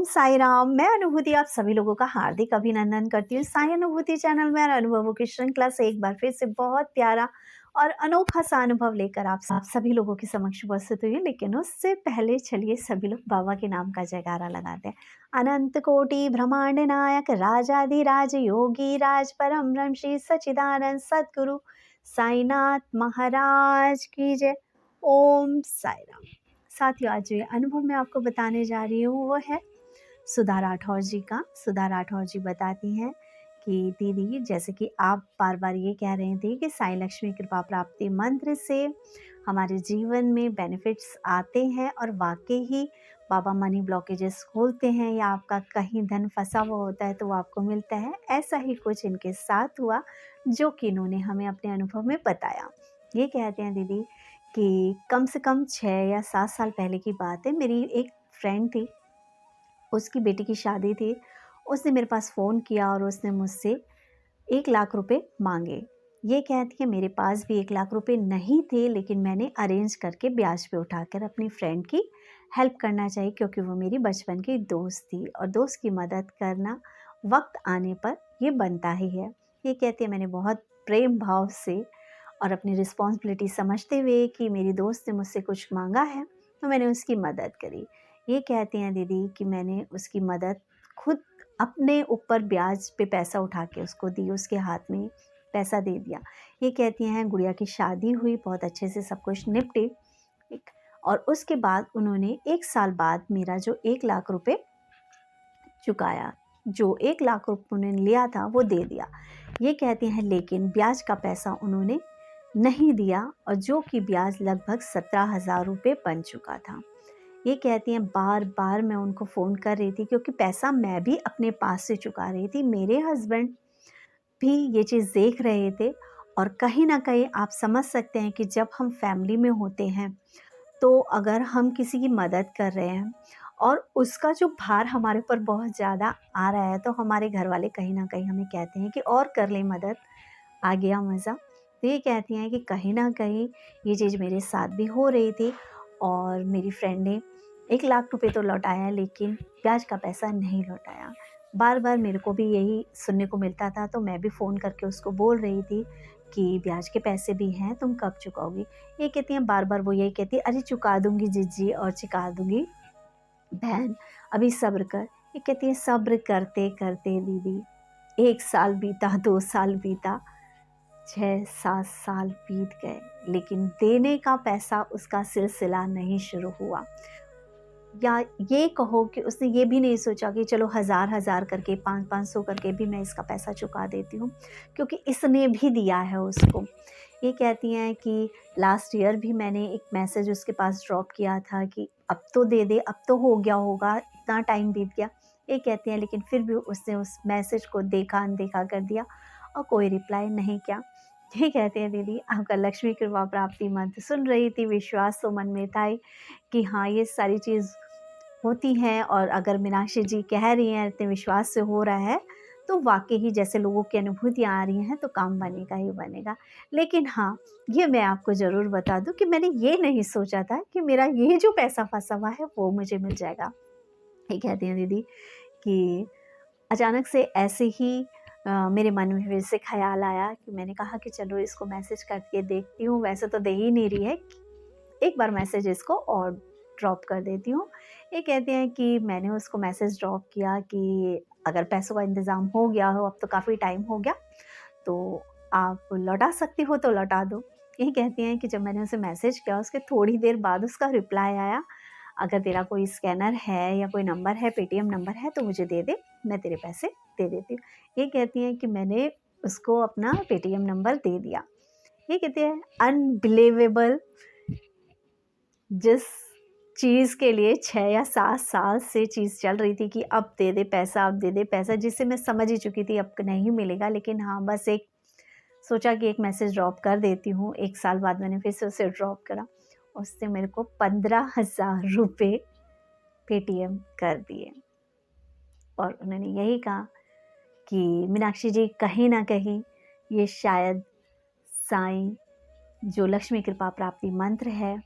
ओम साई राम। मैं अनुभूति आप सभी लोगों का हार्दिक अभिनंदन करती हूँ। साई अनुभूति चैनल में और अनुभवों की श्रृंखला से एक बार फिर से बहुत प्यारा और अनोखा सा अनुभव लेकर आप सभी लोगों के समक्ष उपस्थित हुई हूँ। लेकिन उससे पहले चलिए सभी लोग बाबा के नाम का जयकारा लगाते हैं। अनंत कोटि ब्रह्मांड नायक राजाधिराज योगी राज परम ब्रह्म श्री सच्चिदानंद सद्गुरु साईनाथ महाराज की जय। ओम साई राम। साथियों, आज जो अनुभव मैं आपको बताने जा रही हूँ वो है सुधा राठौर जी का। सुधा राठौर जी बताती हैं कि दीदी, जैसे कि आप बार बार ये कह रहे थे कि साईं लक्ष्मी कृपा प्राप्ति मंत्र से हमारे जीवन में बेनिफिट्स आते हैं और वाकई ही बाबा मनी ब्लॉकेजेस खोलते हैं या आपका कहीं धन फंसा हुआ होता है तो वो आपको मिलता है। ऐसा ही कुछ इनके साथ हुआ जो कि इन्होंने हमें अपने अनुभव में बताया। ये कहते हैं दीदी कि कम से कम 6 या 7 साल पहले की बात है। मेरी एक फ्रेंड थी, उसकी बेटी की शादी थी। उसने मेरे पास फ़ोन किया और उसने मुझसे 1 लाख रुपए मांगे। ये कहती है मेरे पास भी 1 लाख रुपए नहीं थे, लेकिन मैंने अरेंज करके ब्याज पे उठाकर अपनी फ्रेंड की हेल्प करना चाहिए, क्योंकि वो मेरी बचपन की दोस्त थी और दोस्त की मदद करना वक्त आने पर ये बनता ही है। ये कहती है मैंने बहुत प्रेम भाव से और अपनी रिस्पॉन्सिबिलिटी समझते हुए कि मेरी दोस्त ने मुझसे कुछ मांगा है तो मैंने उसकी मदद करी। ये कहती हैं दीदी कि मैंने उसकी मदद खुद अपने ऊपर ब्याज पे पैसा उठा के उसको दी, उसके हाथ में पैसा दे दिया। ये कहती हैं गुड़िया की शादी हुई, बहुत अच्छे से सब कुछ निपटे। और उसके बाद उन्होंने 1 साल बाद मेरा जो 1 लाख रुपए चुकाया, जो 1 लाख रुपए उन्होंने लिया था वो दे दिया। ये कहती हैं लेकिन ब्याज का पैसा उन्होंने नहीं दिया, और जो कि ब्याज लगभग 17,000 रुपये बन चुका था। ये कहती हैं बार बार मैं उनको फ़ोन कर रही थी, क्योंकि पैसा मैं भी अपने पास से चुका रही थी। मेरे हस्बैंड भी ये चीज़ देख रहे थे। और कहीं ना कहीं आप समझ सकते हैं कि जब हम फैमिली में होते हैं तो अगर हम किसी की मदद कर रहे हैं और उसका जो भार हमारे ऊपर बहुत ज़्यादा आ रहा है, तो हमारे घर वाले कहीं ना कहीं हमें कहते हैं कि और कर ले मदद, आ गया मज़ा। तो ये कहती हैं कि कहीं ना कहीं ये चीज़ मेरे साथ भी हो रही थी और मेरी फ्रेंड ने 1 लाख रुपए तो लौटाया, लेकिन ब्याज का पैसा नहीं लौटाया। बार बार मेरे को भी यही सुनने को मिलता था, तो मैं भी फ़ोन करके उसको बोल रही थी कि ब्याज के पैसे भी हैं, तुम कब चुकाओगी। ये कहती हैं बार बार वो यही कहती है, अरे चुका दूंगी जीजी और चुका दूंगी बहन, अभी सब्र कर। ये कहती है सब्र करते करते दीदी 1 साल बीता, 2 साल बीता, 6-7 साल बीत गए, लेकिन देने का पैसा उसका सिलसिला नहीं शुरू हुआ। या ये कहो कि उसने ये भी नहीं सोचा कि चलो 1000-1000 करके, 500-500 करके भी मैं इसका पैसा चुका देती हूँ, क्योंकि इसने भी दिया है उसको। ये कहती हैं कि लास्ट ईयर भी मैंने एक मैसेज उसके पास ड्रॉप किया था कि अब तो दे दे, अब तो हो गया होगा, इतना टाइम बीत गया। ये कहती हैं लेकिन फिर भी उसने उस मैसेज को देखा अनदेखा कर दिया और कोई रिप्लाई नहीं किया। ये कहते हैं दीदी आपका लक्ष्मी कृपा प्राप्ति मंत्र सुन रही थी, विश्वास तो मन में था ही कि हाँ ये सारी चीज़ होती हैं, और अगर मीनाक्षी जी कह रही हैं इतने विश्वास से हो रहा है तो वाकई ही जैसे लोगों की अनुभूतियाँ आ रही हैं तो काम बनेगा ही बनेगा। लेकिन हाँ, ये मैं आपको ज़रूर बता दूं कि मैंने ये नहीं सोचा था कि मेरा ये जो पैसा फंसा हुआ है वो मुझे मिल जाएगा। ये कहती हैं दीदी कि अचानक से ऐसे ही मेरे मन में फिर से ख्याल आया कि मैंने कहा कि चलो इसको मैसेज करके देखती हूँ, वैसे तो दे ही नहीं रही है, एक बार मैसेज इसको और ड्रॉप कर देती हूँ। ये कहते हैं कि मैंने उसको मैसेज ड्रॉप किया कि अगर पैसों का इंतज़ाम हो गया हो, अब तो काफ़ी टाइम हो गया, तो आप लौटा सकती हो तो लौटा दो। ये कहती हैं कि जब मैंने उसे मैसेज किया उसके थोड़ी देर बाद उसका रिप्लाई आया, अगर तेरा कोई स्कैनर है या कोई नंबर है, पेटीएम नंबर है तो मुझे दे दे, मैं तेरे पैसे दे देती हूँ। ये कहती हैं कि मैंने उसको अपना पेटीएम नंबर दे दिया। ये कहते हैं अनबिलीवेबल, जिस चीज़ के लिए 6 या 7 साल से चीज़ चल रही थी कि अब दे दे पैसा, अब दे दे पैसा, जिससे मैं समझ ही चुकी थी अब नहीं मिलेगा, लेकिन हाँ बस एक सोचा कि एक मैसेज ड्रॉप कर देती हूँ। 1 साल बाद मैंने फिर से उसे ड्रॉप करा, उसने मेरे को 15,000 रुपये पेटीएम कर दिए और उन्होंने यही कहा कि मीनाक्षी जी कहीं ना कहीं ये शायद साईं जो लक्ष्मी कृपा प्राप्ति मंत्र है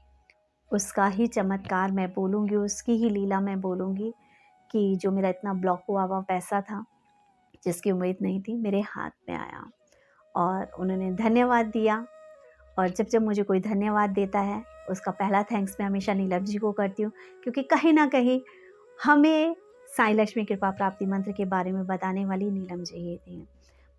उसका ही चमत्कार मैं बोलूँगी, उसकी ही लीला मैं बोलूँगी कि जो मेरा इतना ब्लॉक हुआ हुआ पैसा था, जिसकी उम्मीद नहीं थी, मेरे हाथ में आया और उन्होंने धन्यवाद दिया। और जब मुझे कोई धन्यवाद देता है, उसका पहला थैंक्स मैं हमेशा नीलम जी को करती हूँ, क्योंकि कहीं न कहीं हमें साईं लक्ष्मी कृपा प्राप्ति मंत्र के बारे में बताने वाली नीलम जी ही थी।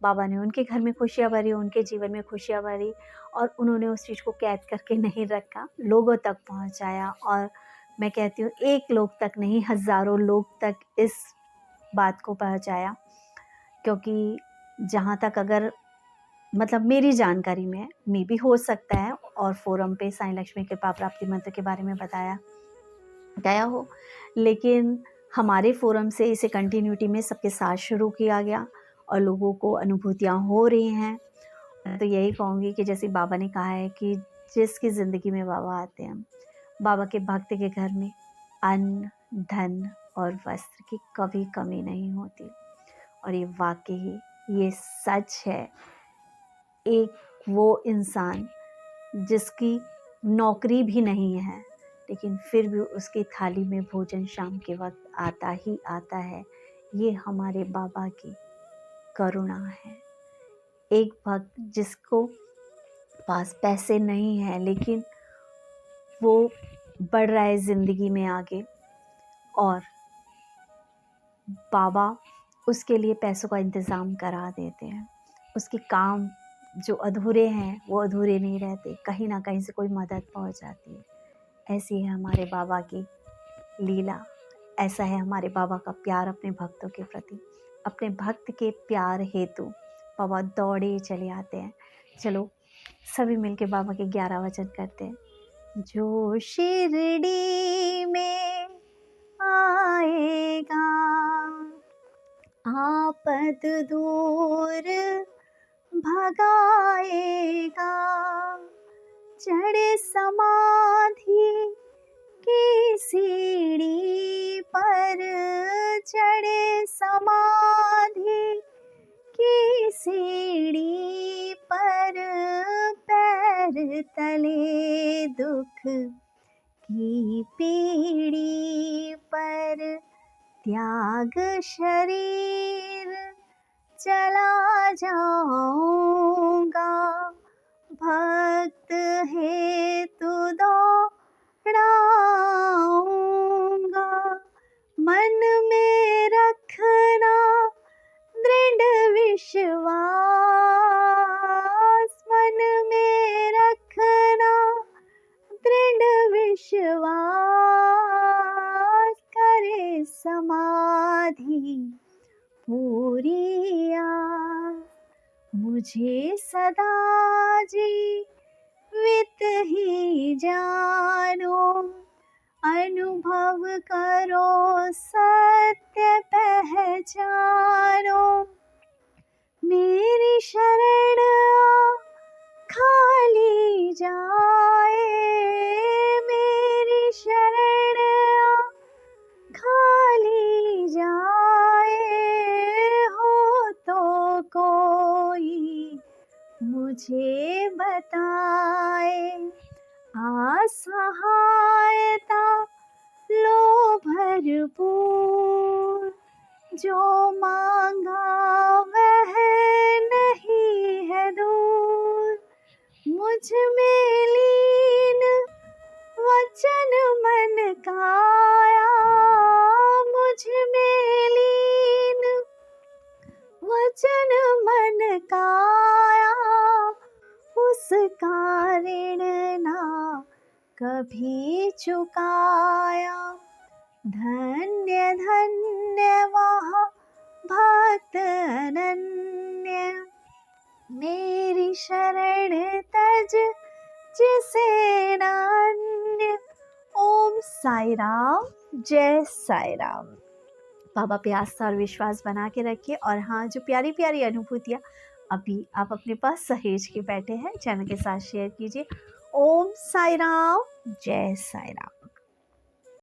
बाबा ने उनके घर में खुशियाँ भरी, उनके जीवन में खुशियाँ भरी और उन्होंने उस चीज़ को कैद करके नहीं रखा, लोगों तक पहुँचाया। और मैं कहती हूँ एक लोग तक नहीं, हज़ारों लोग तक इस बात को पहुँचाया। क्योंकि जहाँ तक अगर मतलब मेरी जानकारी में मे बी हो सकता है और फोरम पे साईं लक्ष्मी कृपा प्राप्ति मंत्र के बारे में बताया गया हो, लेकिन हमारे फोरम से इसे कंटिन्यूटी में सबके साथ शुरू किया गया और लोगों को अनुभूतियाँ हो रही हैं। तो यही कहूँगी कि जैसे बाबा ने कहा है कि जिसकी ज़िंदगी में बाबा आते हैं, बाबा के भक्त के घर में अन्न, धन और वस्त्र की कभी कमी नहीं होती। और ये वाकई ये सच है। एक वो इंसान जिसकी नौकरी भी नहीं है, लेकिन फिर भी उसकी थाली में भोजन शाम के वक्त आता ही आता है, ये हमारे बाबा की करुणा है। एक भक्त जिसको पास पैसे नहीं है, लेकिन वो बढ़ रहा है ज़िंदगी में आगे और बाबा उसके लिए पैसों का इंतज़ाम करा देते हैं। उसके काम जो अधूरे हैं वो अधूरे नहीं रहते, कहीं ना कहीं से कोई मदद पहुंच जाती है। ऐसी है हमारे बाबा की लीला, ऐसा है हमारे बाबा का प्यार अपने भक्तों के प्रति। अपने भक्त के प्यार हेतु बाबा दौड़े चले आते हैं। चलो सभी मिलके बाबा के 11 वचन करते हैं। जो शिरडी में आएगा आपद दूर भगाएगा, चढ़े समाधि की सीढ़ी पर, चढ़े समाधि की सीढ़ी पर, पैर तले दुख की पीढ़ी पर, त्याग शरीर चला जाऊंगा, भक्त हेतु दौड़ाऊंगा, मन में रखना दृढ़ विश्वास, मन में रखना दृढ़ विश्वास, करे समाधि पूरी आस, मुझे सदा जीवित ही जानो, अनुभव करो सत्य पहचानो, मेरी शरण खाली जाए, मेरी शरण खाली जाए, हो तो कोई मुझे बताए, असहायता लो भरपूर, जो मांगा वह नहीं है दूर, मुझ में लीन वचन मन काया, मुझ में लीन वचन मन काया, उसका ऋण ना कभी चुकाया, धन्य धन्य वह भक्त अनन्य, मेरी शरण तज जिसे नान्य। ओम साई राम, जय साई राम। बाबा पे आस्था और विश्वास बना के रखिए। और हाँ, जो प्यारी प्यारी अनुभूतियाँ अभी आप अपने पास सहेज के बैठे हैं, चैनल के साथ शेयर कीजिए। ओम साई राम, जय साई राम।